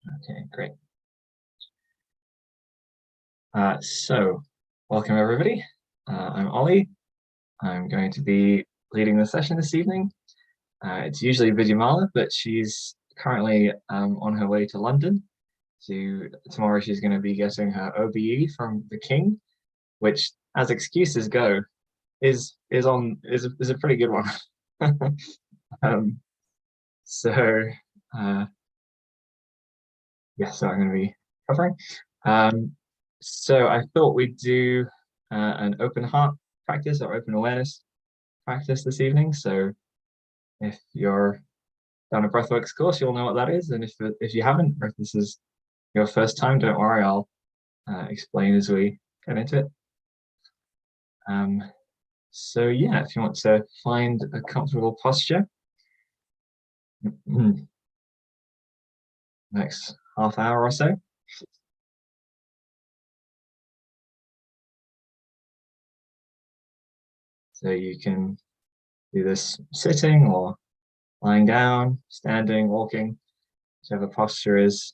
Okay, great. So, welcome everybody. I'm Ollie. I'm going to be leading the session this evening. It's usually Vidyamala, but she's currently on her way to London. Tomorrow she's going to be getting her OBE from the King, which, as excuses go, is a pretty good one. um, so uh, so I'm going to be covering. Um, so I thought we'd do an open heart practice or open awareness practice this evening. So if you're done a breathworks course, you'll know what that is. And if you haven't, or if this is your first time, don't worry, I'll explain as we get into it. Um, so yeah, if you want to find a comfortable posture, next half hour or so. So you can do this sitting or lying down, standing, walking, whichever posture is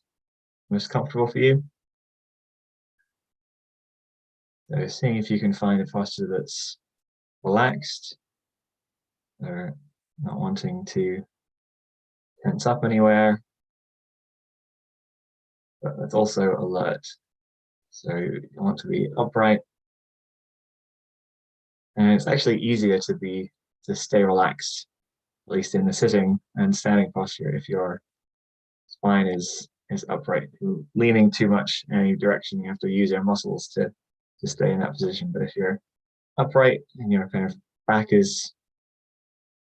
most comfortable for you. So seeing if you can find a posture that's relaxed, or not wanting to tense up anywhere, but that's also alert. So you want to be upright. And it's actually easier to stay relaxed, at least in the sitting and standing posture, if your spine is upright. If you're leaning too much in any direction, you have to use your muscles to stay in that position. But if you're upright and your kind of back is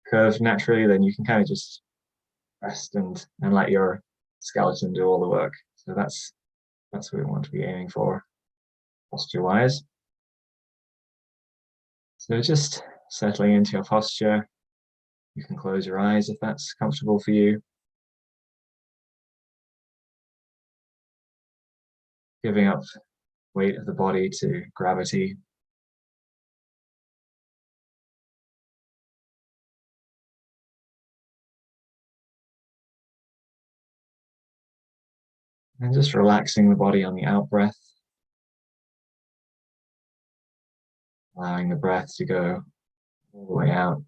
curved naturally, then you can kind of just rest and let your skeleton do all the work. So that's what we want to be aiming for posture wise. So just settling into your posture. You can close your eyes if that's comfortable for you. Giving up weight of the body to gravity. And just relaxing the body on the out breath. Allowing the breath to go all the way out.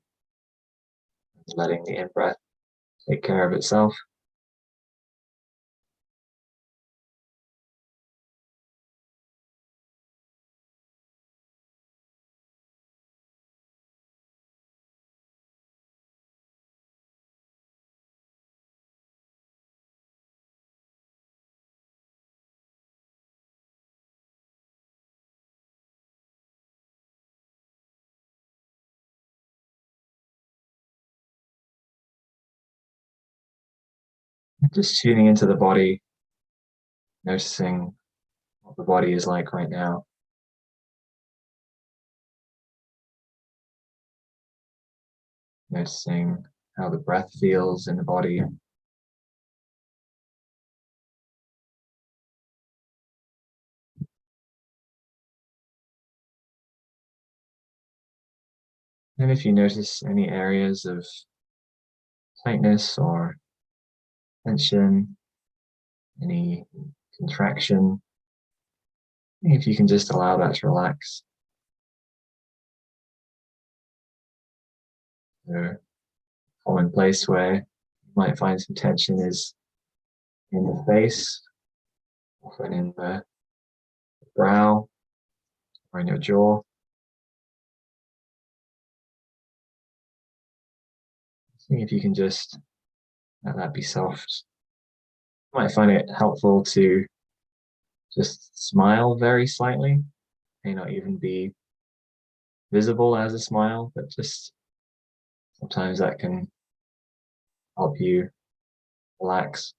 Letting the in breath take care of itself. Just tuning into the body, noticing what the body is like right now. Noticing how the breath feels in the body. And if you notice any areas of tightness or tension, any contraction, if you can just allow that to relax. A common place where you might find some tension is in the face, often in the brow or in your jaw. See if you can just let that be soft. You might find it helpful to just smile very slightly. May not even be visible as a smile, but just sometimes that can help you relax.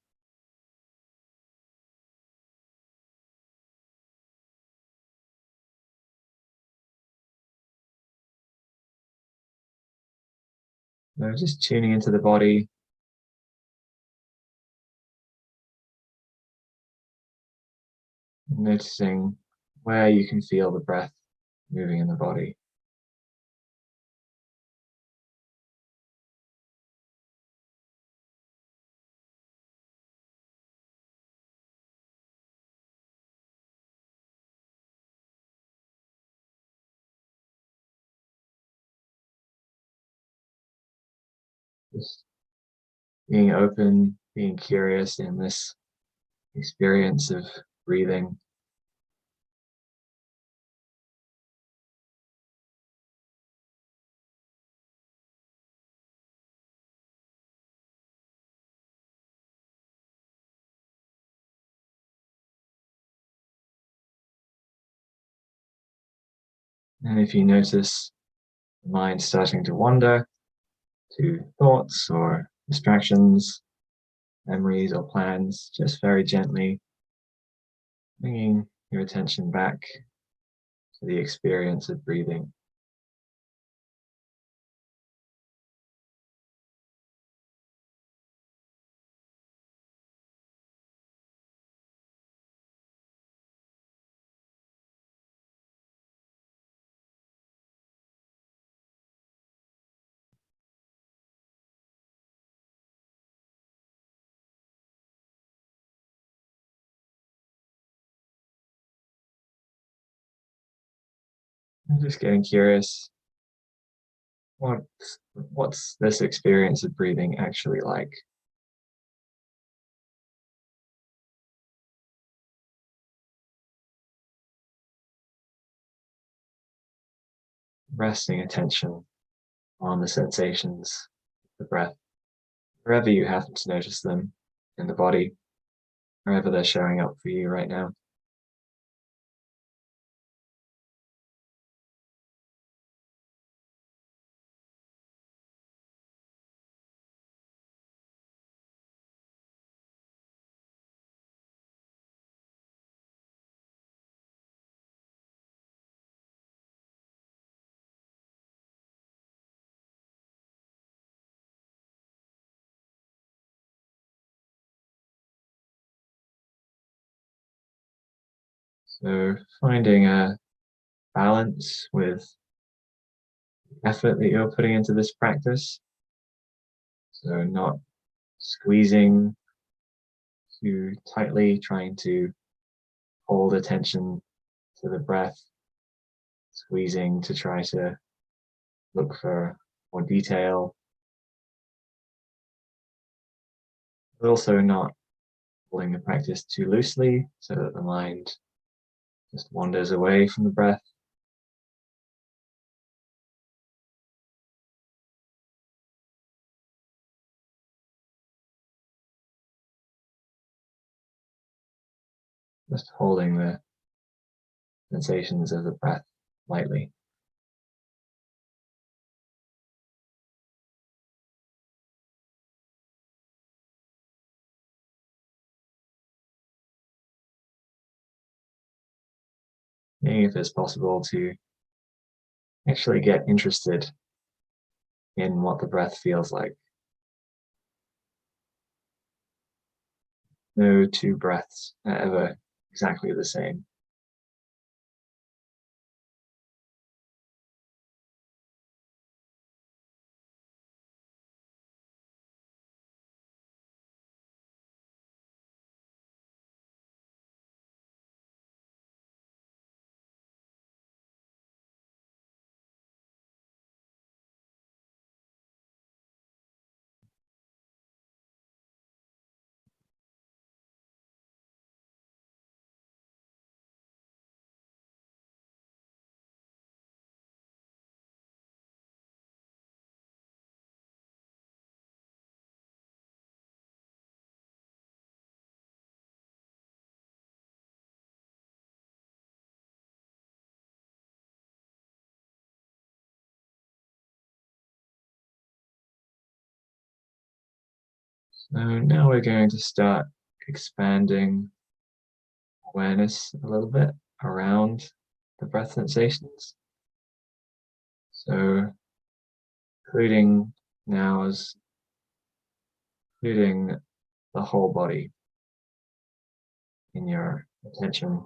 So just tuning into the body, noticing where you can feel the breath moving in the body. Just being open, being curious in this experience of breathing. And if you notice the mind starting to wander to thoughts or distractions, memories or plans, just very gently bringing your attention back to the experience of breathing. And just getting curious, what's this experience of breathing actually like? Resting attention on the sensations, the breath, wherever you happen to notice them in the body, wherever they're showing up for you right now. So finding a balance with effort that you're putting into this practice. So not squeezing too tightly, trying to hold attention to the breath, squeezing to try to look for more detail, but also not holding the practice too loosely so that the mind just wanders away from the breath. Just holding the sensations of the breath lightly. Seeing if it's possible to actually get interested in what the breath feels like. No two breaths are ever exactly the same. So now we're going to start expanding awareness a little bit around the breath sensations. So including now as including the whole body in your attention.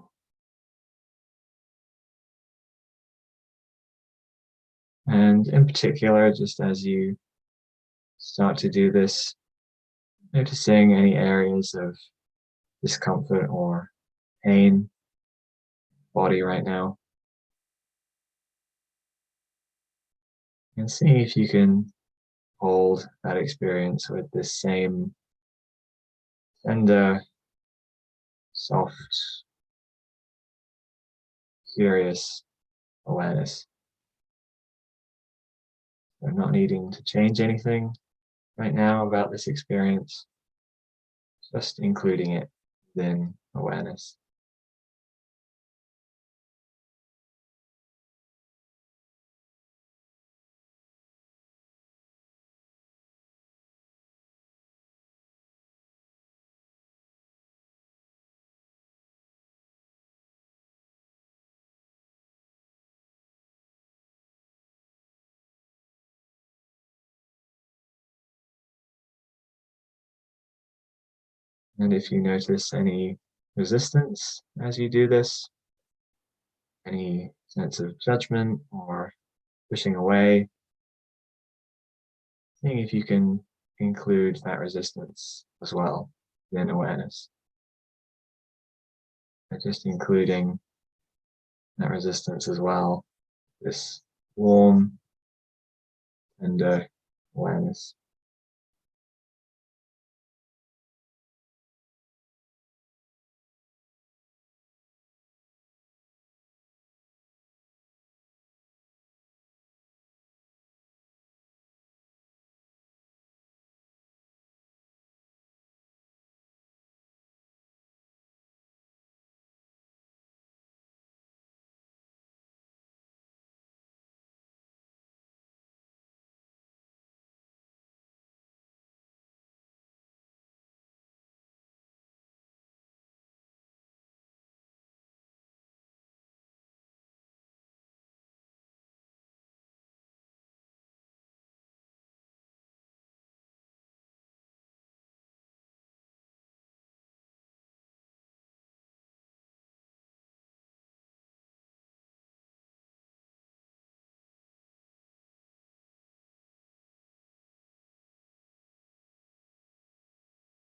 And in particular, just as you start to do this, noticing any areas of discomfort or pain body right now, and see if you can hold that experience with this same tender, soft, curious awareness. So not needing to change anything right now about this experience, just including it within awareness. And if you notice any resistance as you do this, any sense of judgment or pushing away, seeing if you can include that resistance as well in awareness. And just including that resistance as well, this warm and awareness.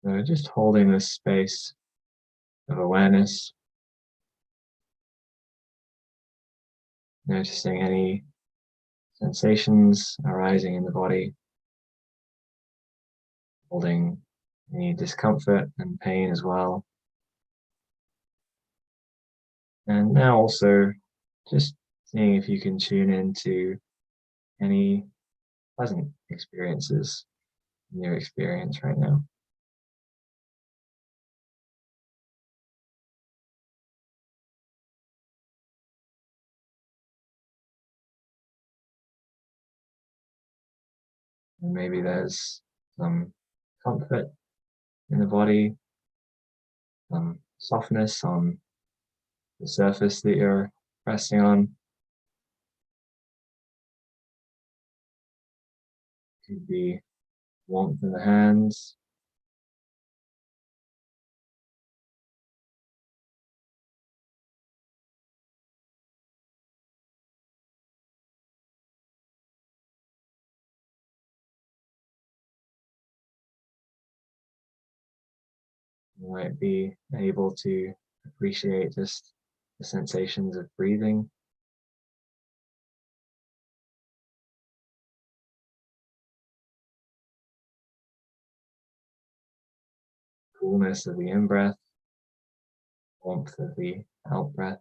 So just holding this space of awareness, noticing any sensations arising in the body, holding any discomfort and pain as well. And now also just seeing if you can tune into any pleasant experiences in your experience right now. And maybe there's some comfort in the body, some softness on the surface that you're resting on. Could be warmth in the hands, you might be able to appreciate just the sensations of breathing, coolness of the in-breath, warmth of the out-breath.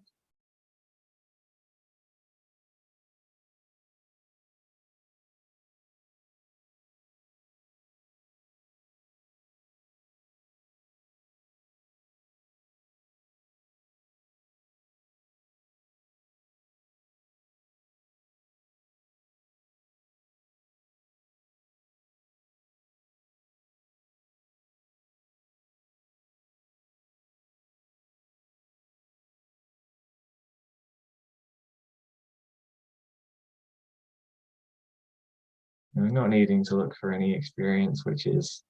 And not needing to look for any experience which is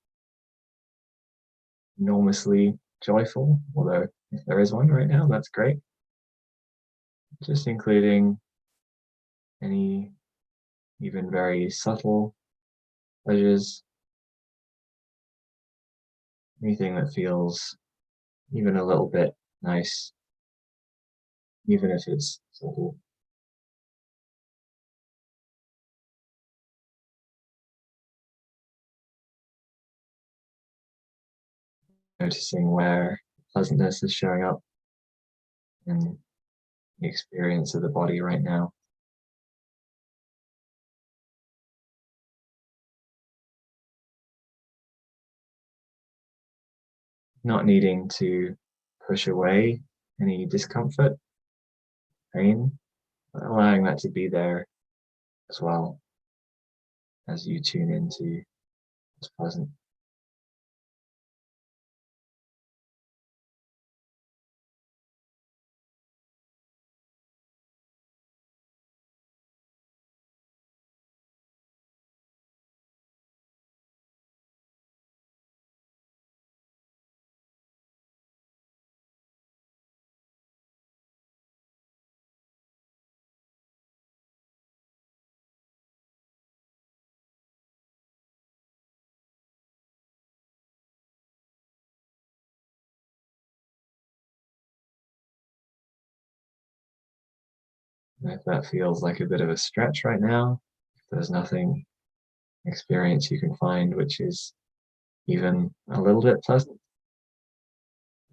enormously joyful, although if there is one right now, that's great. Just including any even very subtle pleasures, anything that feels even a little bit nice, even if it's subtle. noticing where pleasantness is showing up in the experience of the body right now. Not needing to push away any discomfort, pain, but allowing that to be there as well as you tune into what's pleasant. And if that feels like a bit of a stretch right now, if there's nothing experience you can find which is even a little bit pleasant,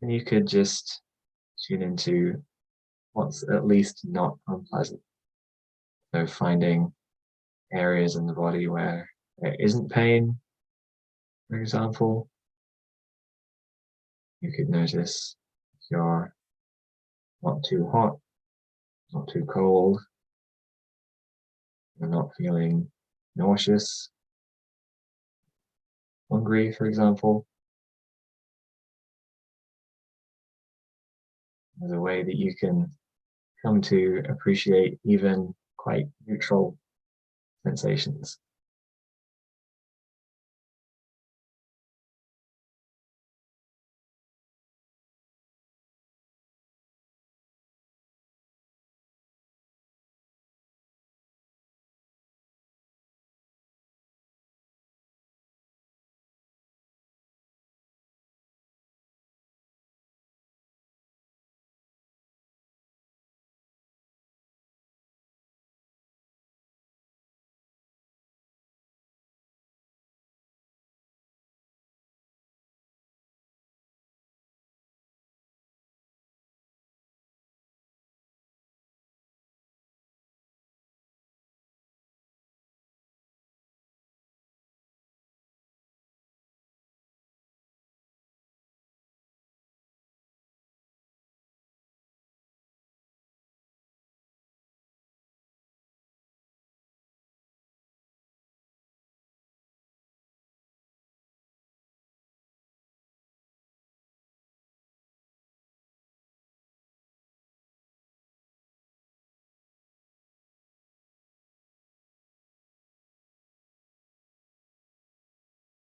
then you could just tune into what's at least not unpleasant. So finding areas in the body where there isn't pain, for example. You could notice if you're not too hot, not too cold, you're not feeling nauseous, hungry, for example. There's a way that you can come to appreciate even quite neutral sensations.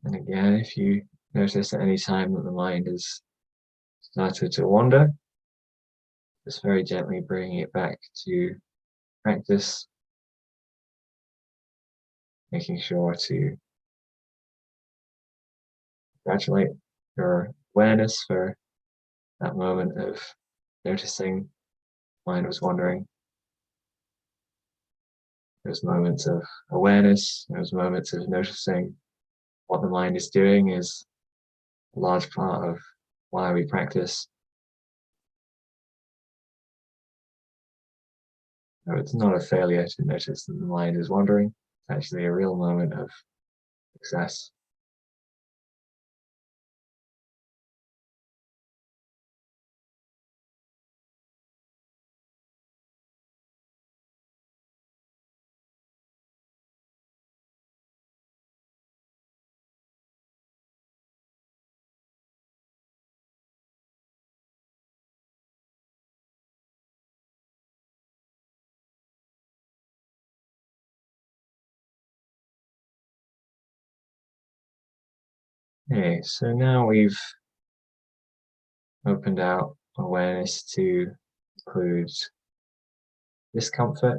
And again, if you notice at any time that the mind has started to wander, just very gently bringing it back to practice, making sure to congratulate your awareness for that moment of noticing mind was wandering. Those moments of awareness, those moments of noticing what the mind is doing is a large part of why we practice. So it's not a failure to notice that the mind is wandering. It's actually a real moment of success. Okay, so now we've opened out awareness to include discomfort,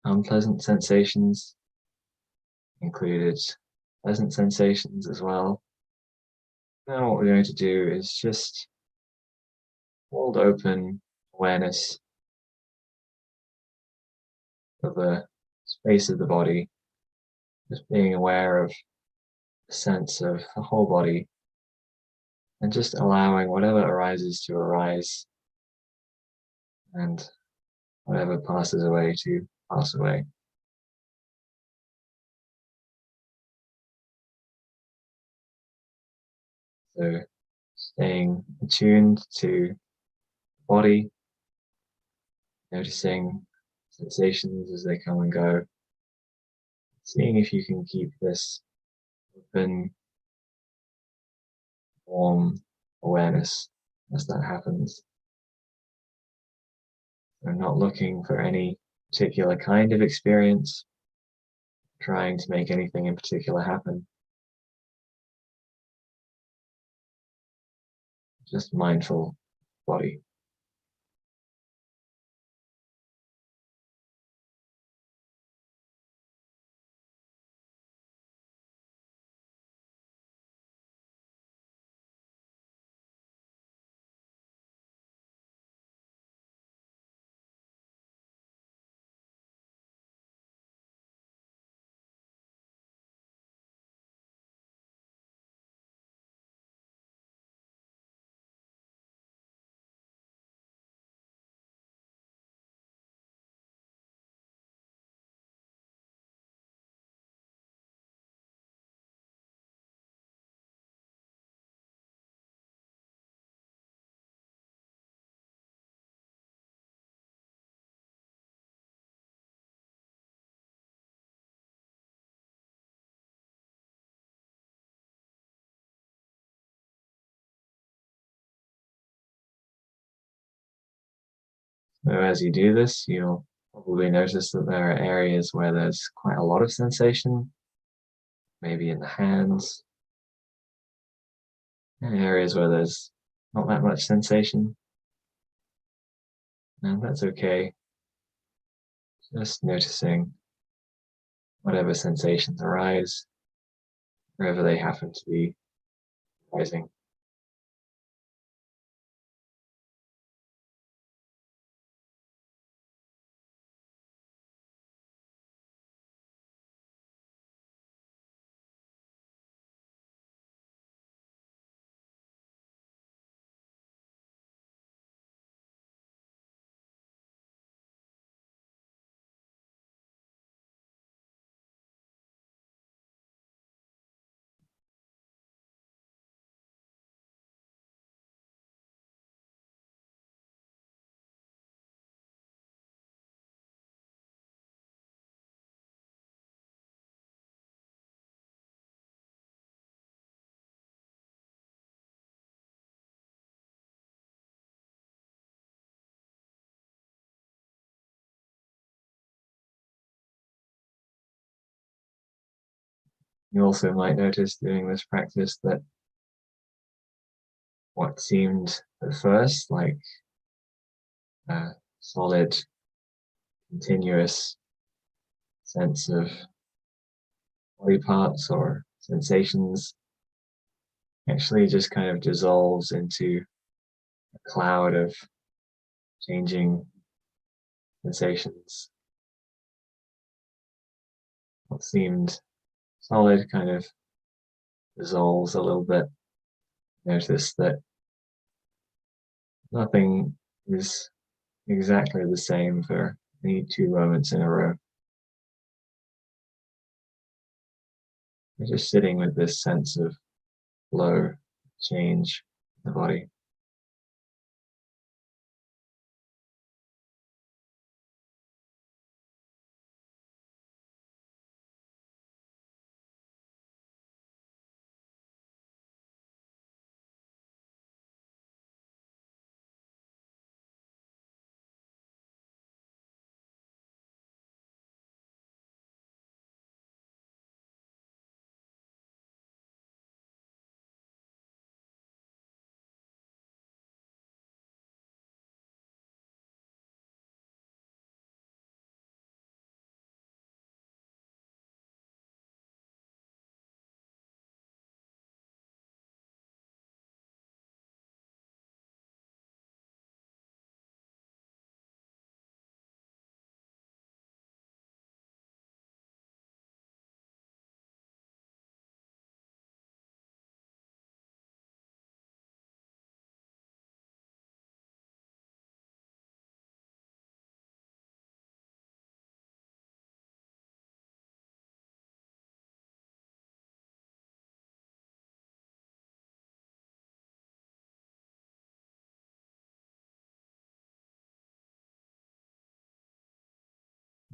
unpleasant sensations, included pleasant sensations as well. Now what we're going to do is just hold open awareness of the space of the body, just being aware of the sense of the whole body and just allowing whatever arises to arise and whatever passes away to pass away. So staying attuned to the body, noticing sensations as they come and go, seeing if you can keep this open, warm awareness as that happens. So not looking for any particular kind of experience, trying to make anything in particular happen. Just mindful body. So as you do this, you'll probably notice that there are areas where there's quite a lot of sensation, maybe in the hands, and areas where there's not that much sensation. And that's okay. Just noticing whatever sensations arise, wherever they happen to be rising. You also might notice during this practice that what seemed at first like a solid, continuous sense of body parts or sensations actually just kind of dissolves into a cloud of changing sensations. What seemed solid kind of dissolves a little bit. Notice that nothing is exactly the same for any two moments in a row. You're just sitting with this sense of flow, change in the body.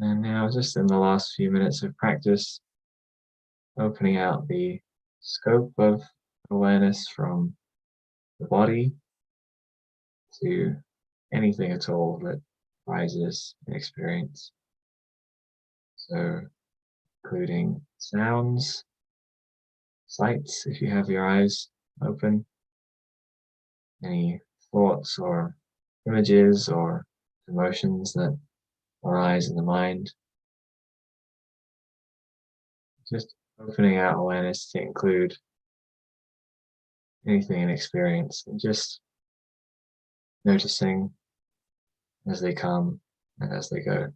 And now, just in the last few minutes of practice, opening out the scope of awareness from the body to anything at all that rises in experience. So, including sounds, sights, if you have your eyes open, any thoughts or images or emotions that arise in the mind. Just opening out awareness to include anything in experience and just noticing as they come and as they go.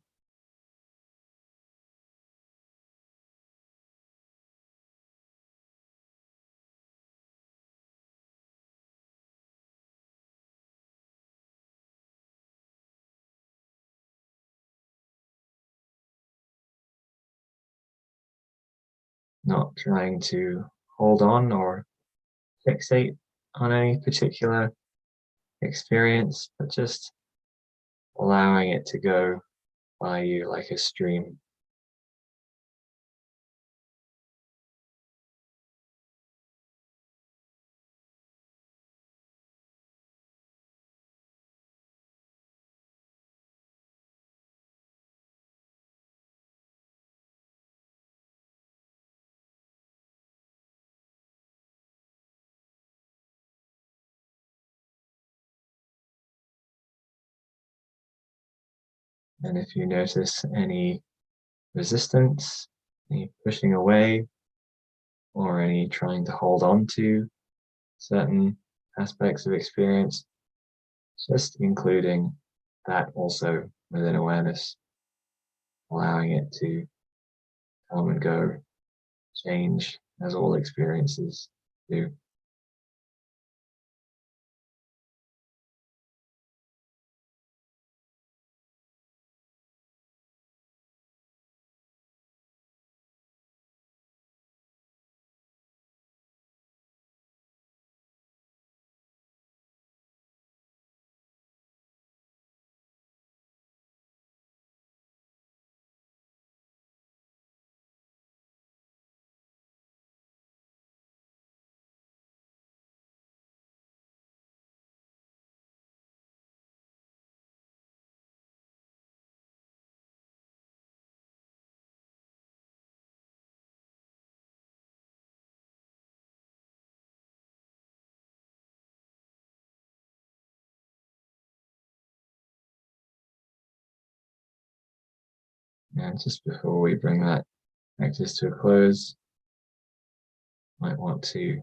Not trying to hold on or fixate on any particular experience, but just allowing it to go by you like a stream. And if you notice any resistance, any pushing away, or any trying to hold on to certain aspects of experience, just including that also within awareness, allowing it to come and go, change as all experiences do. And just before we bring that practice to a close, might want to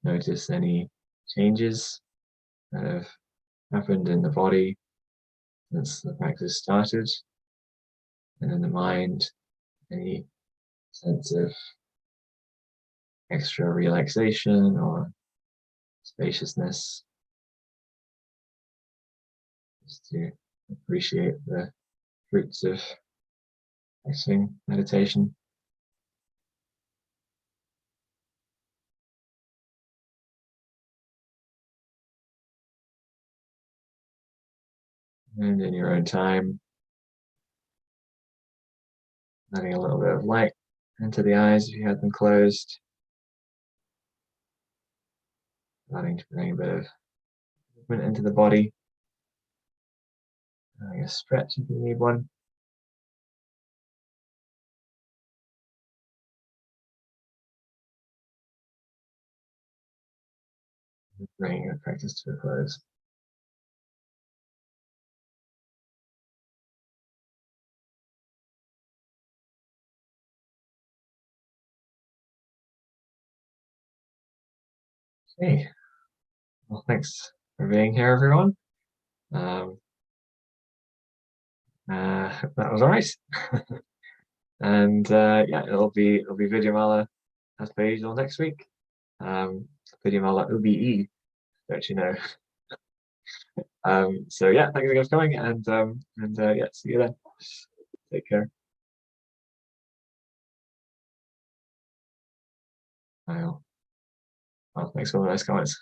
notice any changes that have happened in the body since the practice started, and in the mind, any sense of extra relaxation or spaciousness, just to appreciate the fruits of practicing meditation. And in your own time, letting a little bit of light into the eyes if you had them closed, starting to bring a bit of movement into the body, having a stretch if you need one. Bringing the practice to a close. Okay, well, thanks for being here, everyone. Um, hope that was all right. And yeah, it'll be Vidyamala as per usual next week. Vidyamala OBE, don't you know? So yeah, thanks again for coming, and yeah, see you then. Take care. Bye. Well, thanks for all the nice comments.